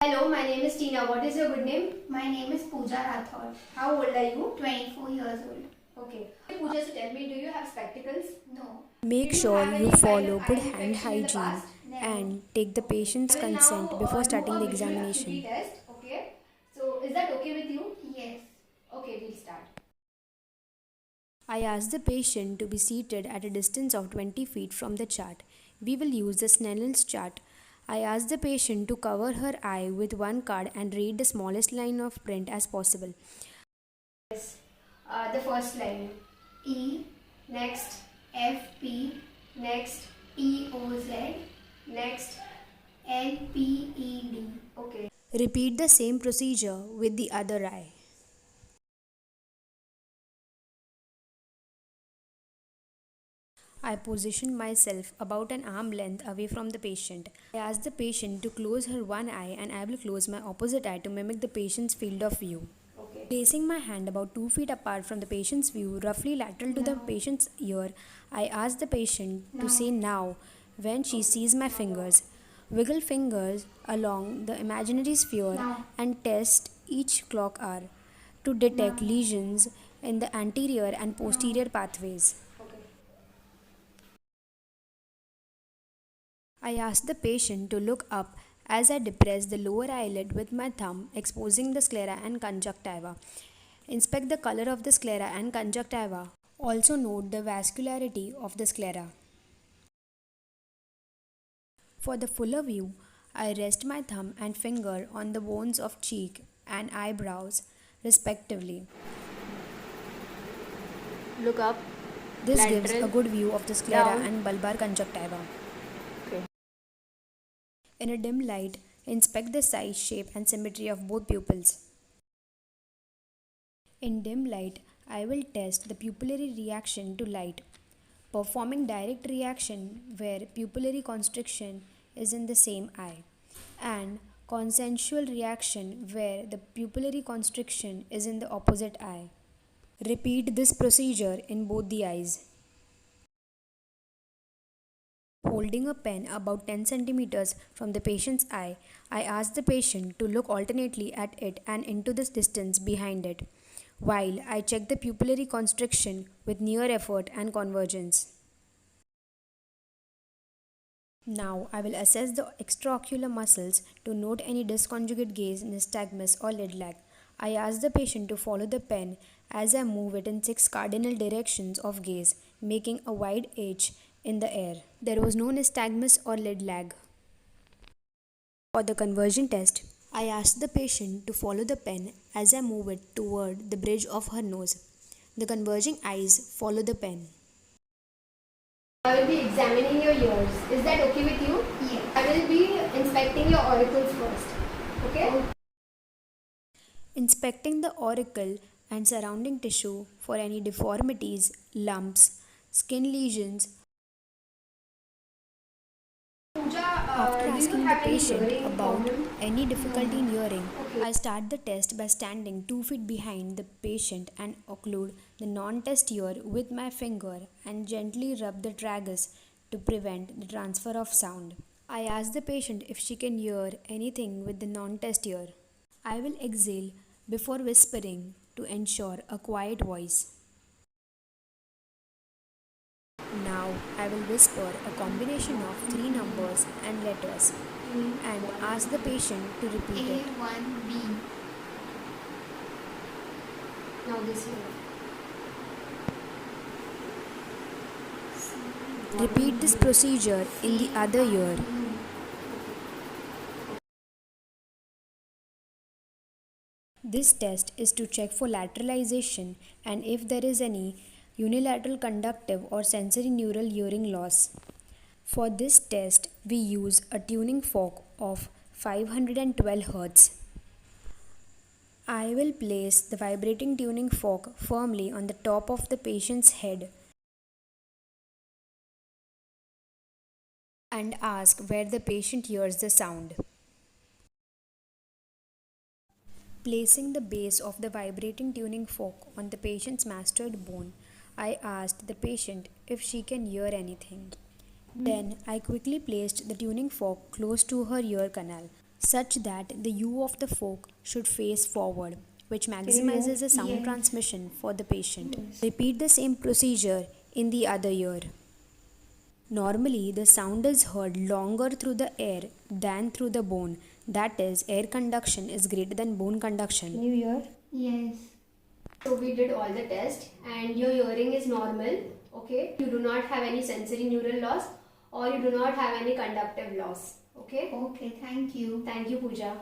Hello, my name is Tina. What is your good name? My name is Pooja Rathod, How old are you? 24 years old. Okay. Pooja, so tell me, do you have spectacles? No, Make Did you sure have you any kind follow of good eye hand infection in the hygiene past? never. and take the Okay. patient's I will now consent before do starting a the visual acuity examination. test. Okay. So is that okay with you? Yes. Okay, we'll start. I ask the patient to be seated at a distance of 20 feet from the chart. We will use the Snellen's chart. I ask the patient to cover her eye with one card and read the smallest line of print as possible. Yes. The first line. E Next. F P Next. T O Z Next. L P E D. Okay. Repeat the same procedure with the other eye. I position myself about an arm length away from the patient. I ask the patient to close her one eye and I will close my opposite eye to mimic the patient's field of view. Okay. Placing my hand about 2 feet apart from the patient's view, roughly lateral to the Now. patient's ear, I ask the patient to Now. say now when she sees my fingers. Wiggle fingers along the imaginary sphere Now. and test each clock hour to detect Now. lesions in the anterior and posterior pathways. Okay. I ask the patient to look up as I depress the lower eyelid with my thumb, exposing the sclera and conjunctiva. Inspect the color of the sclera and conjunctiva. Also note the vascularity of the sclera. For the fuller view, I rest my thumb and finger on the bones of cheek and eyebrows, respectively. Look up. This gives a Lateral. good view of the sclera Down. and bulbar conjunctiva. Okay. In a dim light, inspect the size, shape, and symmetry of both pupils. In dim light, I will test the pupillary reaction to light, performing direct reaction where pupillary constriction is in the same eye, and consensual reaction where the pupillary constriction is in the opposite eye. Repeat this procedure in both the eyes. Holding a pen about 10 centimeters from the patient's eye, I ask the patient to look alternately at it and into this distance behind it, while I check the pupillary constriction with near effort and convergence. Now I will assess the extraocular muscles to note any disconjugate gaze, nystagmus or lid lag. I ask the patient to follow the pen as I move it in 6 cardinal directions of gaze, making a wide H in the air. There was no nystagmus or lid lag. For the conversion test, I asked the patient to follow the pen as I move it toward the bridge of her nose. The converging eyes follow the pen. I will be examining your ears. Is that okay with you? Yes. I will be inspecting your auricles first. Okay? Inspecting the auricle and surrounding tissue for any deformities, lumps, skin lesions. Pooja, After do you asking the have any patient hearing about problem? any difficulty in hearing, Okay. I start the test by standing 2 feet behind the patient and occlude the non-test ear with my finger and gently rub the tragus to prevent the transfer of sound. I ask the patient if she can hear anything with the non-test ear. I will exhale before whispering to ensure a quiet voice. Now I will whisper a combination of 3 numbers and letters and ask the patient to repeat it. A1B. Now this ear. Repeat this procedure in the other ear. This test is to check for lateralization and if there is any unilateral conductive or sensory neural hearing loss. For this test, we use a tuning fork of 512 Hz. I will place the vibrating tuning fork firmly on the top of the patient's head and ask where the patient hears the sound. Placing the base of the vibrating tuning fork on the patient's mastoid bone, I asked the patient if she can hear anything. Then I quickly placed the tuning fork close to her ear canal, such that the U of the fork should face forward, which maximizes the sound Yes. transmission for the patient. Repeat the same procedure in the other ear. Normally, the sound is heard longer through the air than through the bone. That is, air conduction is greater than bone conduction. Can you hear? Yes. So we did all the tests and your hearing is normal. Okay. You do not have any sensory neural loss or you do not have any conductive loss. Okay. Okay, thank you. Thank you, Pooja.